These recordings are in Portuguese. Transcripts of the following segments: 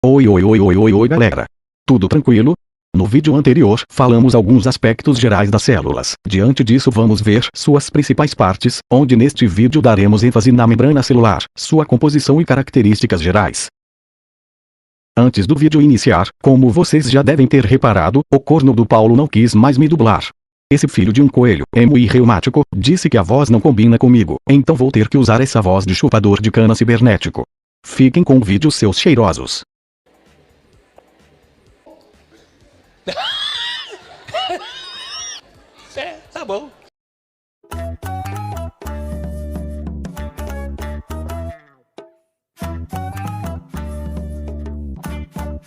Oi galera. Tudo tranquilo? No vídeo anterior, falamos alguns aspectos gerais das células. Diante disso vamos ver suas principais partes, onde neste vídeo daremos ênfase na membrana celular, sua composição e características gerais. Antes do vídeo iniciar, como vocês já devem ter reparado, o corno do Paulo não quis mais me dublar. Esse filho de um coelho, emo e reumático, disse que a voz não combina comigo, então vou ter que usar essa voz de chupador de cana cibernético. Fiquem com o vídeo, seus cheirosos. Tá bom.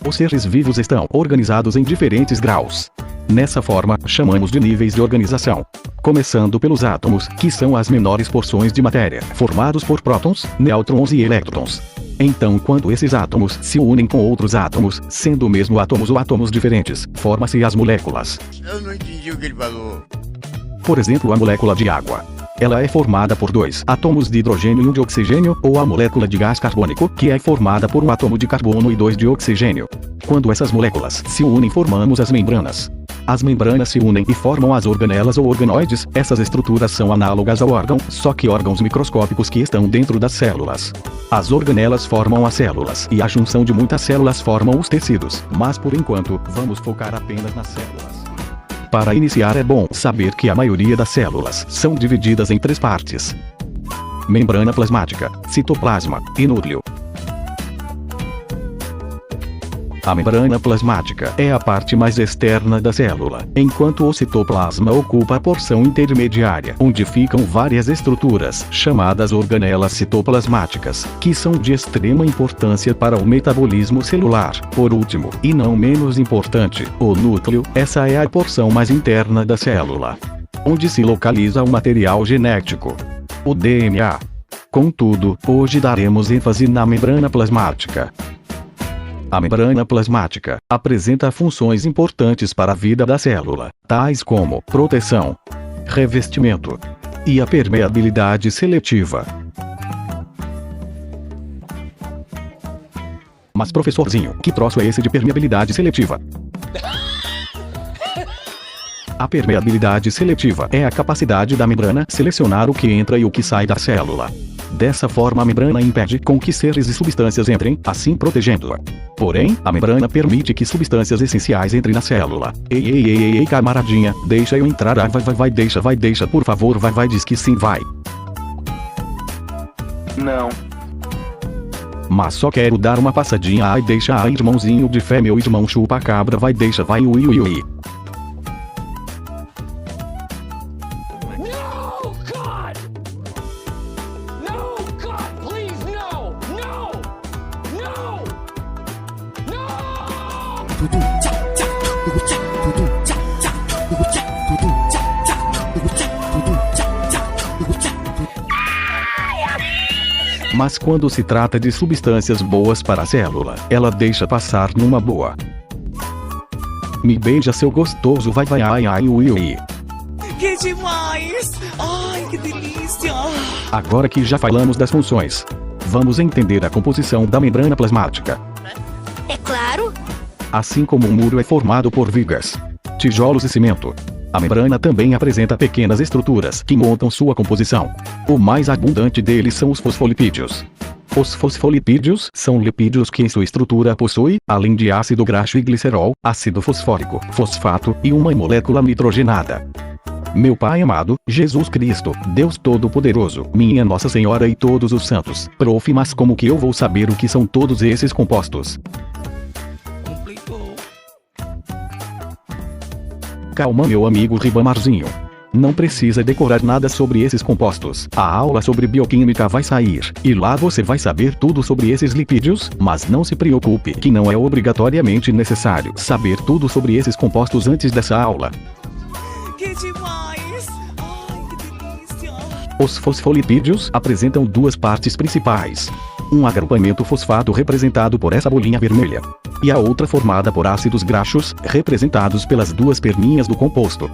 Os seres vivos estão organizados em diferentes graus. Nessa forma, chamamos de níveis de organização. Começando pelos átomos, que são as menores porções de matéria, formados por prótons, nêutrons e elétrons. Então, quando esses átomos se unem com outros átomos, sendo o mesmo átomos ou átomos diferentes, formam-se as moléculas. Eu não entendi o que ele falou. Por exemplo, a molécula de água. Ela é formada por dois átomos de hidrogênio e um de oxigênio, ou a molécula de gás carbônico, que é formada por um átomo de carbono e dois de oxigênio. Quando essas moléculas se unem, formamos as membranas. As membranas se unem e formam as organelas ou organoides. Essas estruturas são análogas ao órgão, só que órgãos microscópicos que estão dentro das células. As organelas formam as células, e a junção de muitas células formam os tecidos, mas por enquanto, vamos focar apenas nas células. Para iniciar é bom saber que a maioria das células são divididas em três partes: membrana plasmática, citoplasma e núcleo. A membrana plasmática é a parte mais externa da célula, enquanto o citoplasma ocupa a porção intermediária, onde ficam várias estruturas, chamadas organelas citoplasmáticas, que são de extrema importância para o metabolismo celular. Por último, e não menos importante, o núcleo. Essa é a porção mais interna da célula, onde se localiza o material genético, o DNA. Contudo, hoje daremos ênfase na membrana plasmática. A membrana plasmática apresenta funções importantes para a vida da célula, tais como proteção, revestimento e a permeabilidade seletiva. Mas professorzinho, que troço é esse de permeabilidade seletiva? A permeabilidade seletiva é a capacidade da membrana selecionar o que entra e o que sai da célula. Dessa forma, a membrana impede com que seres e substâncias entrem, assim protegendo-a. Porém, a membrana permite que substâncias essenciais entrem na célula. Ei, camaradinha, deixa eu entrar. Vai, deixa, por favor, vai, diz que sim, vai. Não. Mas só quero dar uma passadinha. Ai, deixa, ai, irmãozinho de fé, meu irmão chupa cabra, vai, deixa, vai, ui. Mas quando se trata de substâncias boas para a célula, ela deixa passar numa boa. Me beija, seu gostoso, vai, ai, ui. Que demais! Ai, que delícia! Agora que já falamos das funções, vamos entender a composição da membrana plasmática. É claro. Assim como um muro é formado por vigas, tijolos e cimento, a membrana também apresenta pequenas estruturas que montam sua composição. O mais abundante deles são os fosfolipídios. Os fosfolipídios são lipídios que em sua estrutura possui, além de ácido graxo e glicerol, ácido fosfórico, fosfato e uma molécula nitrogenada. Meu Pai amado, Jesus Cristo, Deus Todo-Poderoso, minha Nossa Senhora e todos os santos. Prof, mas como que eu vou saber o que são todos esses compostos? Calma, meu amigo Ribamarzinho. Não precisa decorar nada sobre esses compostos. A aula sobre bioquímica vai sair, e lá você vai saber tudo sobre esses lipídios, mas não se preocupe que não é obrigatoriamente necessário saber tudo sobre esses compostos antes dessa aula. Que demais! Ai, que delícia! Os fosfolipídios apresentam duas partes principais. Um agrupamento fosfato representado por essa bolinha vermelha, e a outra formada por ácidos graxos, representados pelas duas perninhas do composto.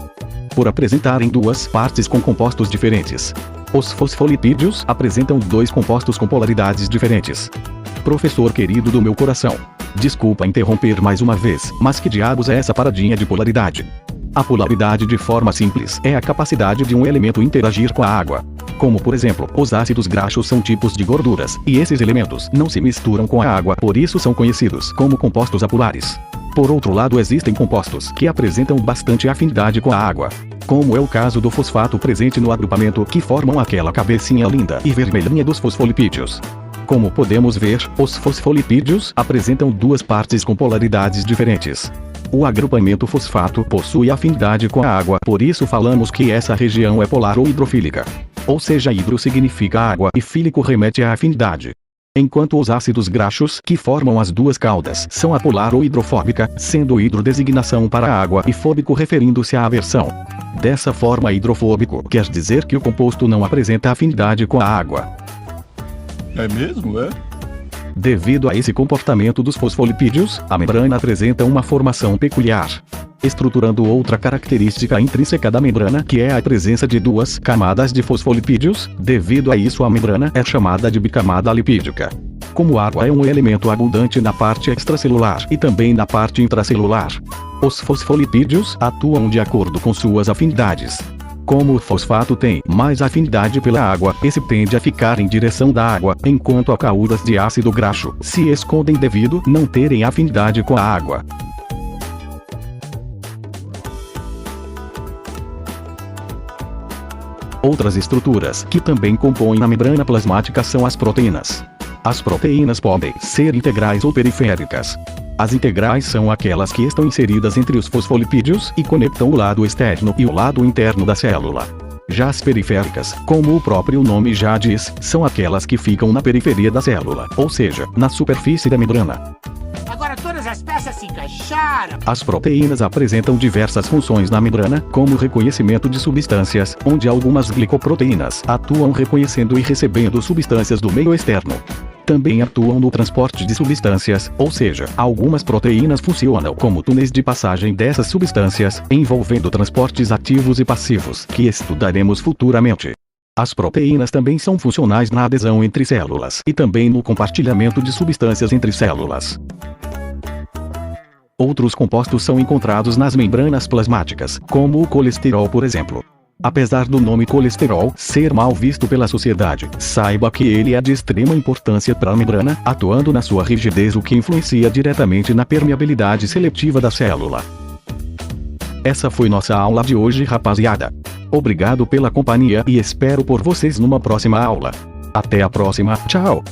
Por apresentarem duas partes com compostos diferentes, os fosfolipídios apresentam dois compostos com polaridades diferentes. Professor querido do meu coração. Desculpa interromper mais uma vez, mas que diabos é essa paradinha de polaridade? A polaridade, de forma simples, é a capacidade de um elemento interagir com a água. Como por exemplo, os ácidos graxos são tipos de gorduras, e esses elementos não se misturam com a água, por isso são conhecidos como compostos apolares. Por outro lado, existem compostos que apresentam bastante afinidade com a água, como é o caso do fosfato presente no agrupamento, que formam aquela cabecinha linda e vermelhinha dos fosfolipídios. Como podemos ver, os fosfolipídios apresentam duas partes com polaridades diferentes. O agrupamento fosfato possui afinidade com a água, por isso falamos que essa região é polar ou hidrofílica. Ou seja, hidro significa água e fílico remete à afinidade. Enquanto os ácidos graxos, que formam as duas caudas, são apolar ou hidrofóbica, sendo hidro designação para a água e fóbico referindo-se à aversão. Dessa forma, hidrofóbico quer dizer que o composto não apresenta afinidade com a água. É mesmo, é? Devido a esse comportamento dos fosfolipídios, a membrana apresenta uma formação peculiar, estruturando outra característica intrínseca da membrana, que é a presença de duas camadas de fosfolipídios. Devido a isso, a membrana é chamada de bicamada lipídica. Como a água é um elemento abundante na parte extracelular e também na parte intracelular, os fosfolipídios atuam de acordo com suas afinidades. Como o fosfato tem mais afinidade pela água, esse tende a ficar em direção da água, enquanto as caudas de ácido graxo se escondem devido não terem afinidade com a água. Outras estruturas que também compõem a membrana plasmática são as proteínas. As proteínas podem ser integrais ou periféricas. As integrais são aquelas que estão inseridas entre os fosfolipídios e conectam o lado externo e o lado interno da célula. Já as periféricas, como o próprio nome já diz, são aquelas que ficam na periferia da célula, ou seja, na superfície da membrana. Agora todas as peças se encaixaram. As proteínas apresentam diversas funções na membrana, como o reconhecimento de substâncias, onde algumas glicoproteínas atuam reconhecendo e recebendo substâncias do meio externo. Também atuam no transporte de substâncias, ou seja, algumas proteínas funcionam como túneis de passagem dessas substâncias, envolvendo transportes ativos e passivos, que estudaremos futuramente. As proteínas também são funcionais na adesão entre células e também no compartilhamento de substâncias entre células. Outros compostos são encontrados nas membranas plasmáticas, como o colesterol, por exemplo. Apesar do nome colesterol ser mal visto pela sociedade, saiba que ele é de extrema importância para a membrana, atuando na sua rigidez, o que influencia diretamente na permeabilidade seletiva da célula. Essa foi nossa aula de hoje, rapaziada. Obrigado pela companhia e espero por vocês numa próxima aula. Até a próxima, tchau!